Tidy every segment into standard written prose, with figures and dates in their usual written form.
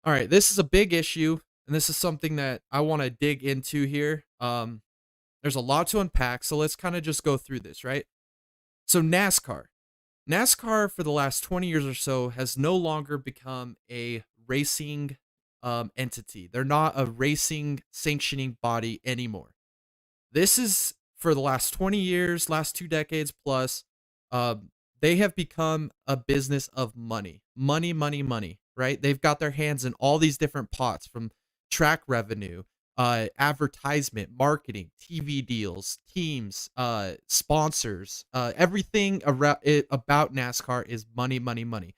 All right, this is a big issue, and this is something that I want to dig into here. There's a lot to unpack, so let's kind of just go through this, right? So NASCAR for the last 20 years or so has no longer become a racing entity. They're not a racing sanctioning body anymore. This is for the last 20 years, last 2 decades plus. Um, they have become a business of money, money, money, money. Right? They've got their hands in all these different pots from track revenue, advertisement, marketing, TV deals, teams, sponsors, everything around it about NASCAR is money, money, money.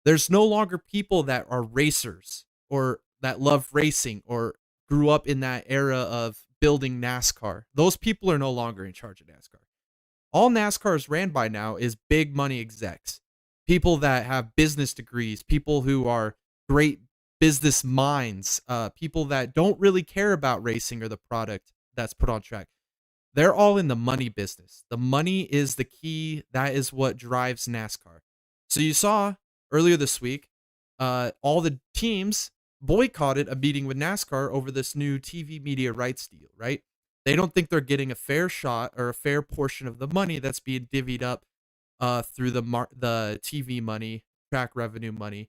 There's no longer people that are racers or that love racing or grew up in that era of building NASCAR. Those people are no longer in charge of NASCAR. All NASCAR is ran by now is big money execs, people that have business degrees, people who are great business minds, people that don't really care about racing or the product that's put on track. They're all in the money business. The money is the key. That is what drives NASCAR. So you saw earlier this week, all the teams boycotted a meeting with NASCAR over this new TV media rights deal, right? They don't think they're getting a fair shot or a fair portion of the money that's being divvied up through the TV money, track revenue money.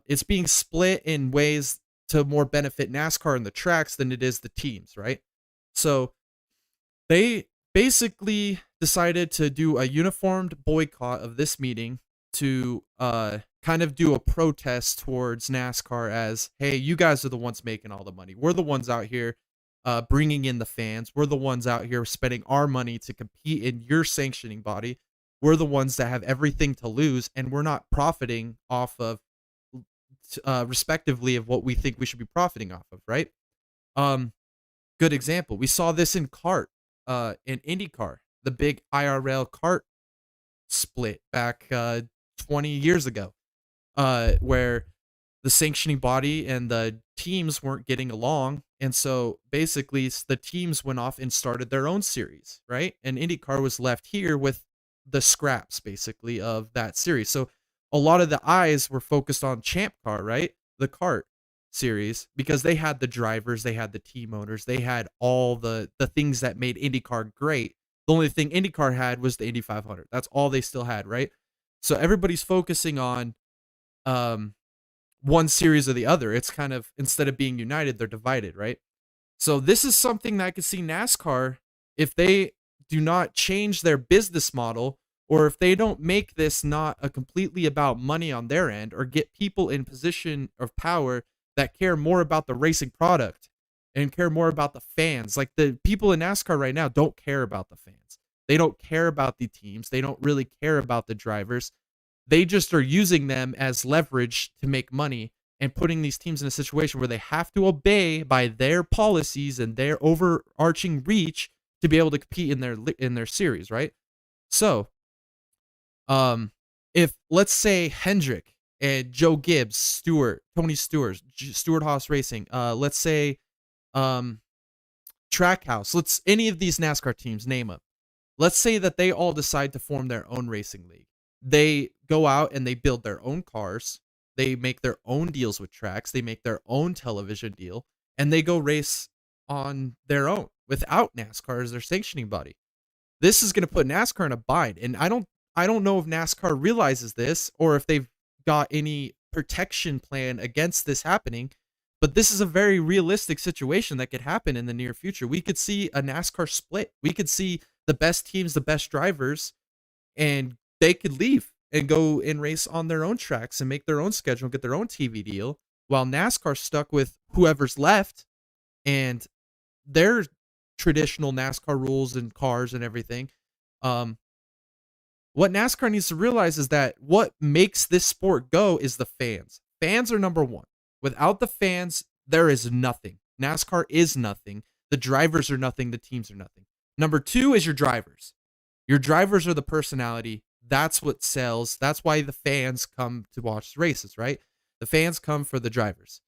It's being split in ways to more benefit NASCAR and the tracks than it is the teams, right? So they basically decided to do a uniformed boycott of this meeting to kind of do a protest towards NASCAR as, hey, you guys are the ones making all the money. We're the ones out here bringing in the fans. We're the ones out here spending our money to compete in your sanctioning body. We're the ones that have everything to lose, and we're not profiting off of, respectively, of what we think we should be profiting off of, right? Um, Good example. We saw this in in IndyCar, the big IRL kart split back 20 years ago, where the sanctioning body and the teams weren't getting along. And so basically, the teams went off and started their own series, right? And IndyCar was left here with the scraps, basically, of that series. So a lot of the eyes were focused on Champ Car, right? The kart series, because they had the drivers, they had the team owners, they had all the things that made IndyCar great. The only thing IndyCar had was the Indy 500. That's all they still had, right? So everybody's focusing on um one series or the other. It's kind of, instead of being united, they're divided, right? So this is something that I could see NASCAR, if they do not change their business model, or if they don't make this not a completely about money on their end, or get people in position of power that care more about the racing product and care more about the fans. Like, the people in NASCAR right now don't care about the fans. They don't care about the teams. They don't really care about the drivers. They just are using them as leverage to make money and putting these teams in a situation where they have to obey by their policies and their overarching reach to be able to compete in their series, right? So, um, if, let's say, Hendrick and Joe Gibbs, Tony Stewart Haas Racing, let's say, um, Trackhouse, any of these NASCAR teams, name them. Let's say that they all decide to form their own racing league. They go out and they build their own cars. They make their own deals with tracks. They make their own television deal, and they go race on their own without NASCAR as their sanctioning body. This is going to put NASCAR in a bind, and I don't know if NASCAR realizes this or if they've got any protection plan against this happening. But this is a very realistic situation that could happen in the near future. We could see a NASCAR split. We could see the best teams, the best drivers, and they could leave and go and race on their own tracks and make their own schedule, get their own TV deal, while NASCAR's stuck with whoever's left and their traditional NASCAR rules and cars and everything. Um, what NASCAR needs to realize is that what makes this sport go is the fans. Fans are number one. Without the fans, there is nothing. NASCAR is nothing. The drivers are nothing. The teams are nothing. Number two is your drivers. Your drivers are the personality. That's what sells. That's why the fans come to watch the races, right? The fans come for the drivers.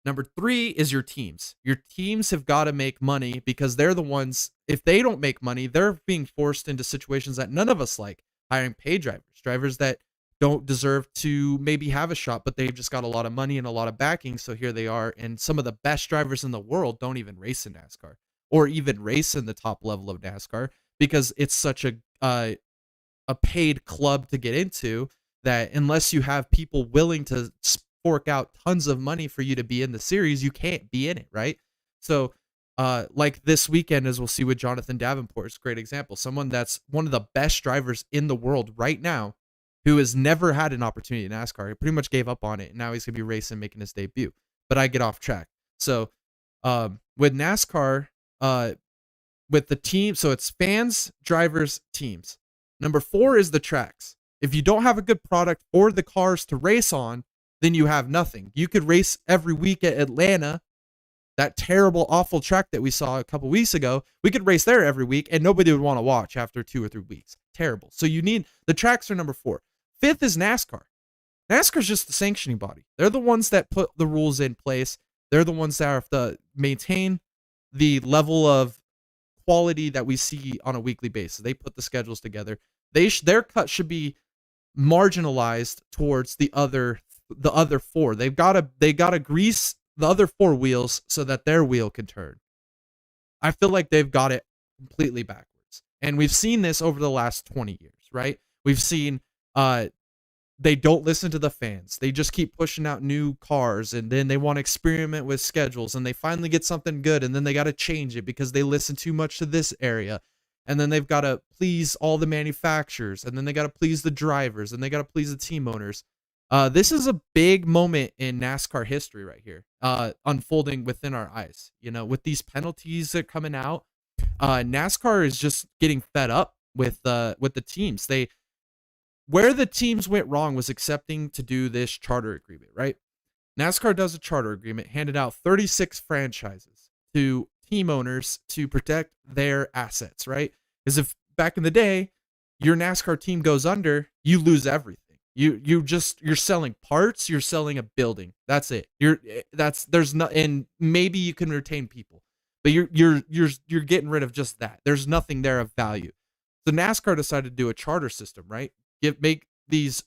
Number three is your teams. Your teams have got to make money because they're the ones, if they don't make money, they're being forced into situations that none of us like. Hiring paid drivers, drivers that don't deserve to maybe have a shot, but they've just got a lot of money and a lot of backing. So here they are. And some of the best drivers in the world don't even race in NASCAR or even race in the top level of NASCAR because it's such a paid club to get into that unless you have people willing to fork out tons of money for you to be in the series, you can't be in it, right? So, like this weekend, as we'll see with Jonathan Davenport, is a great example. Someone that's one of the best drivers in the world right now, who has never had an opportunity in NASCAR. He pretty much gave up on it, and now he's gonna be racing, making his debut. But I get off track. So, with NASCAR, uh, with the team, so it's fans, drivers, teams. Number 4 is the tracks. If you don't have a good product or the cars to race on, then you have nothing. You could race every week at Atlanta, that terrible, awful track that we saw a couple weeks ago. We could race there every week and nobody would want to watch after 2 or 3 weeks. Terrible. So you need the tracks are number 4. 5th is NASCAR. NASCAR is just the sanctioning body. They're the ones that put the rules in place. They're the ones that have to maintain the level of quality that we see on a weekly basis. They put the schedules together. Their cut should be marginalized towards the other 4. They gotta grease the other 4 wheels so that their wheel can turn. I feel like they've got it completely backwards. And we've seen this over the last 20 years, right? We've seen they don't listen to the fans. They just keep pushing out new cars and then they want to experiment with schedules and they finally get something good and then they got to change it because they listen too much to this area. And then they've got to please all the manufacturers and then they got to please the drivers and they got to please the team owners. This is a big moment in NASCAR history right here, unfolding within our eyes. You know, with these penalties that are coming out, NASCAR is just getting fed up with the teams. Where the teams went wrong was accepting to do this charter agreement, right? NASCAR does a charter agreement, handed out 36 franchises to team owners to protect their assets, right? Because if back in the day, your NASCAR team goes under, you lose everything. You're selling parts, you're selling a building. That's it. There's no, and maybe you can retain people, but you're getting rid of just that. There's nothing there of value. So NASCAR decided to do a charter system, right? Make these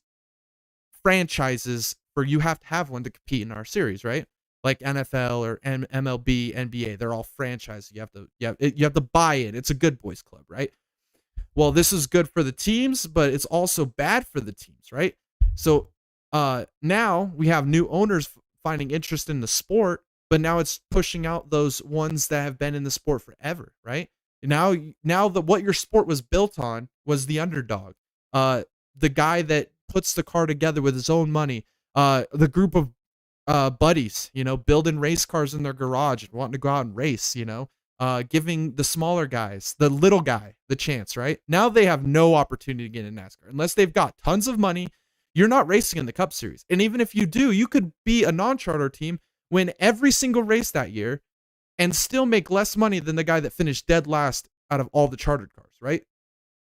franchises for you have to have one to compete in our series, right? Like NFL or MLB, NBA, they're all franchises. You have to buy it. It's a good boys club, right? Well, this is good for the teams, but it's also bad for the teams, right? So now we have new owners finding interest in the sport, but now it's pushing out those ones that have been in the sport forever, right? Now what your sport was built on was the underdog. The guy that puts the car together with his own money, the group of buddies, building race cars in their garage and wanting to go out and race, giving the smaller guys, the little guy, the chance, right? Now they have no opportunity to get in NASCAR unless they've got tons of money. You're not racing in the Cup Series. And even if you do, you could be a non-charter team, win every single race that year, and still make less money than the guy that finished dead last out of all the chartered cars, right?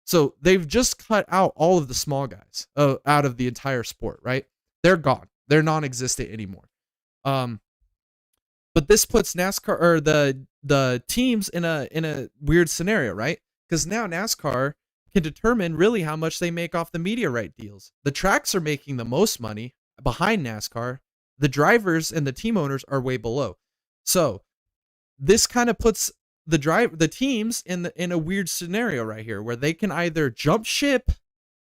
So they've just cut out all of the small guys out of the entire sport, right? They're gone. They're non-existent anymore. But this puts NASCAR or the teams in a weird scenario, right? Because now NASCAR can determine really how much they make off the media right deals. The tracks are making the most money behind NASCAR. The drivers and the team owners are way below. So this kind of puts the teams in a weird scenario right here where they can either jump ship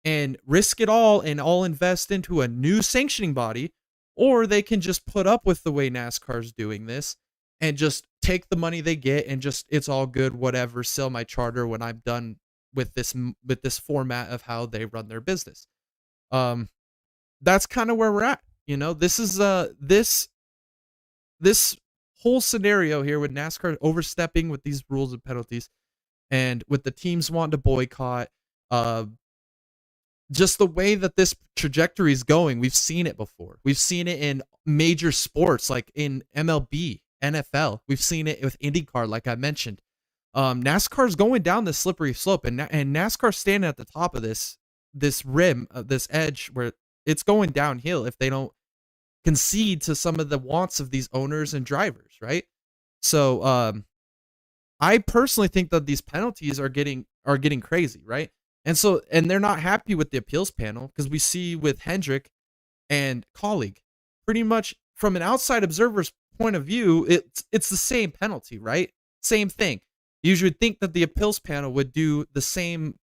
and risk it all and all invest into a new sanctioning body, or they can just put up with the way NASCAR's doing this and just take the money they get and just, it's all good, whatever, sell my charter when I'm done with this format of how they run their business. That's kind of where we're at. This is this whole scenario here with NASCAR overstepping with these rules and penalties and with the teams wanting to boycott, just the way that this trajectory is going. We've seen it before. We've seen it in major sports like in MLB, NFL. We've seen it with IndyCar, like I mentioned. NASCAR's going down this slippery slope, and NASCAR's standing at the top of this rim, this edge where it's going downhill if they don't concede to some of the wants of these owners and drivers, right? So I personally think that these penalties are getting crazy, right? And they're not happy with the appeals panel because we see with Hendrick and colleague, pretty much from an outside observer's point of view, it's the same penalty, right? Same thing. You would think that the appeals panel would do the same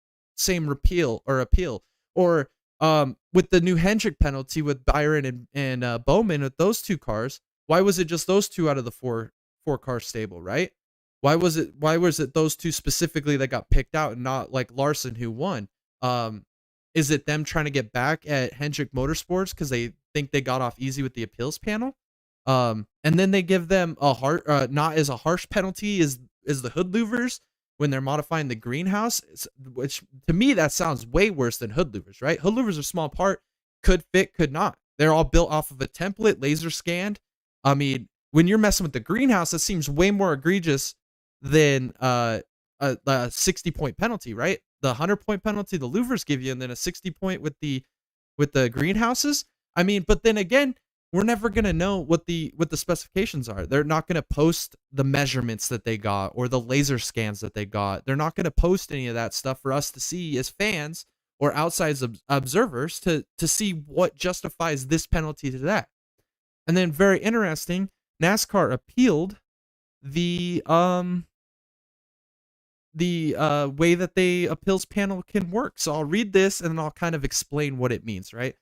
repeal or appeal, or with the new Hendrick penalty with Byron and Bowman with those two cars. Why was it just those two out of the four car stable, right? Why was it those two specifically that got picked out and not like Larson who won? Um, is it them trying to get back at Hendrick Motorsports because they think they got off easy with the appeals panel? And then they give them a not as a harsh penalty as the hood louvers when they're modifying the greenhouse, which to me that sounds way worse than hood louvers, right? Hood louvers are small part, could fit, could not. They're all built off of a template, laser scanned. I mean, when you're messing with the greenhouse, that seems way more egregious than a 60-point penalty, right? The 100-point penalty the louvers give you, and then a 60-point with the greenhouses. I mean, but then again, we're never gonna know what the specifications are. They're not gonna post the measurements that they got or the laser scans that they got. They're not gonna post any of that stuff for us to see as fans or outside observers to see what justifies this penalty to that. And then very interesting, NASCAR appealed the way that the appeals panel can work. So I'll read this and then I'll kind of explain what it means, right?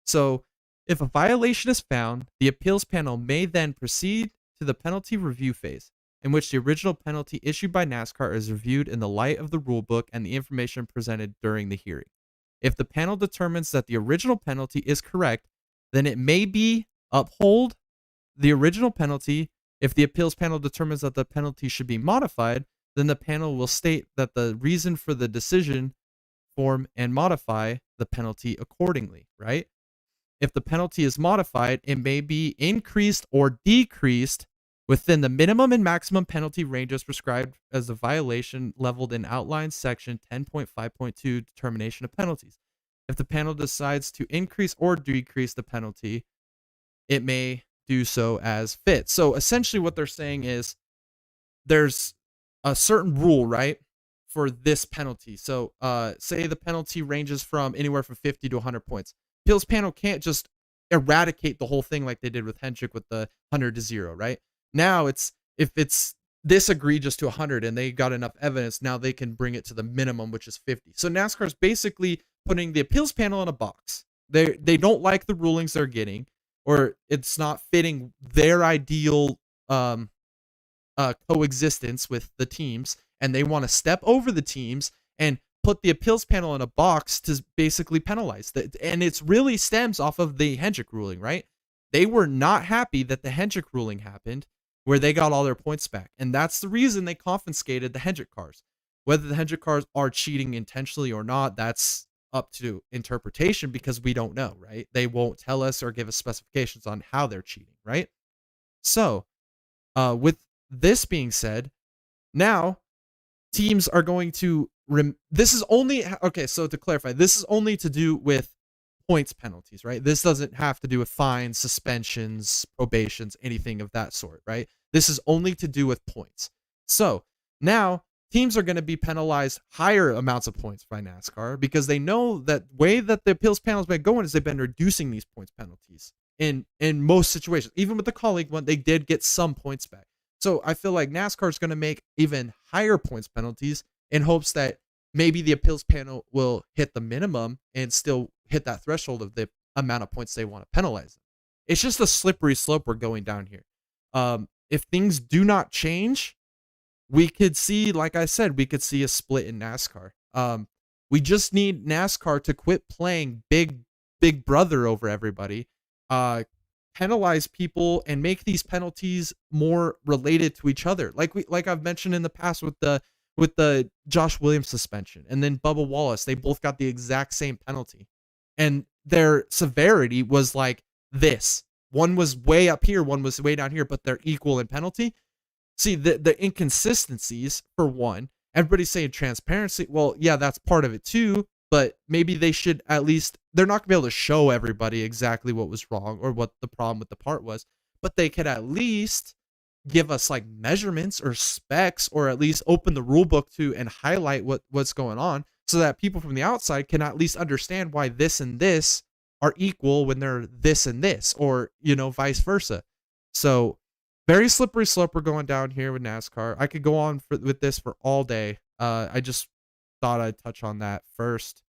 So if a violation is found, the appeals panel may then proceed to the penalty review phase, in which the original penalty issued by NASCAR is reviewed in the light of the rulebook and the information presented during the hearing. If the panel determines that the original penalty is correct, then it may be uphold the original penalty. If the appeals panel determines that the penalty should be modified, then the panel will state that the reason for the decision form and modify the penalty accordingly, right? If the penalty is modified, it may be increased or decreased within the minimum and maximum penalty ranges prescribed as the violation leveled in outline section 10.5.2 determination of penalties. If the panel decides to increase or decrease the penalty, it may do so as fit. So essentially what they're saying is there's a certain rule, right, for this penalty. So say the penalty ranges from anywhere from 50 to 100 points. Appeals panel can't just eradicate the whole thing like they did with Hendrick with the 100 to 0, right? Now if it's this egregious to 100 and they got enough evidence, now they can bring it to the minimum, which is 50. So NASCAR is basically putting the appeals panel in a box. They don't like the rulings they're getting, or it's not fitting their ideal coexistence with the teams, and they want to step over the teams and put the appeals panel in a box to basically penalize that. And it's really stems off of the Hendrick ruling, right? They were not happy that the Hendrick ruling happened where they got all their points back. And that's the reason they confiscated the Hendrick cars. Whether the Hendrick cars are cheating intentionally or not, that's up to interpretation because we don't know, right? They won't tell us or give us specifications on how they're cheating, right? So, with this being said, now teams are going to this is only okay, so to clarify, this is only to do with points penalties, right? This doesn't have to do with fines, suspensions, probations, anything of that sort, right? This is only to do with points. So now teams are going to be penalized higher amounts of points by NASCAR because they know that way that the appeals panel has been going is they've been reducing these points penalties in most situations. Even with the colleague one, they did get some points back. So I feel like NASCAR is going to make even higher points penalties in hopes that maybe the appeals panel will hit the minimum and still hit that threshold of the amount of points they want to penalize them. It's just a slippery slope we're going down here. If things do not change, we could see, like I said, we could see a split in NASCAR. We just need NASCAR to quit playing big brother over everybody, penalize people and make these penalties more related to each other. Like I've mentioned in the past with the Josh Williams suspension and then Bubba Wallace, they both got the exact same penalty. And their severity was like this. One was way up here, one was way down here, but they're equal in penalty. See, the inconsistencies, for one, everybody's saying transparency. Well, yeah, that's part of it too, but maybe they should at least, they're not going to be able to show everybody exactly what was wrong or what the problem with the part was, but they could at least give us like measurements or specs, or at least open the rule book to and highlight what's going on so that people from the outside can at least understand why this and this are equal when they're this and this, or, vice versa. So, very slippery slope we're going down here with NASCAR. I could go on with this for all day. I just thought I'd touch on that first.